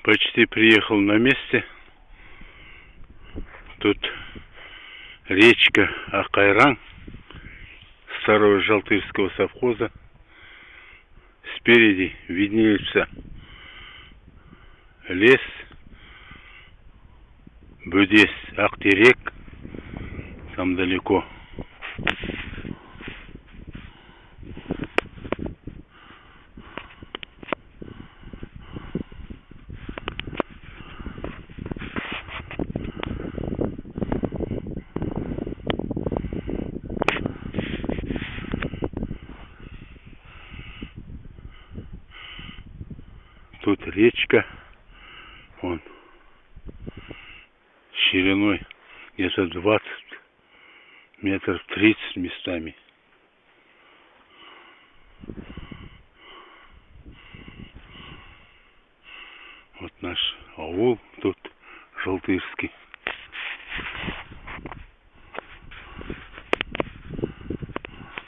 Почти приехал на месте. Тут речка Акайран старого Жалтырского совхоза. Спереди виднеется лес, Бөдес, Актерек, там далеко. Тут речка, вон, шириной где-то 20 метров, 30 местами. Вот наш аул тут Жалтырский.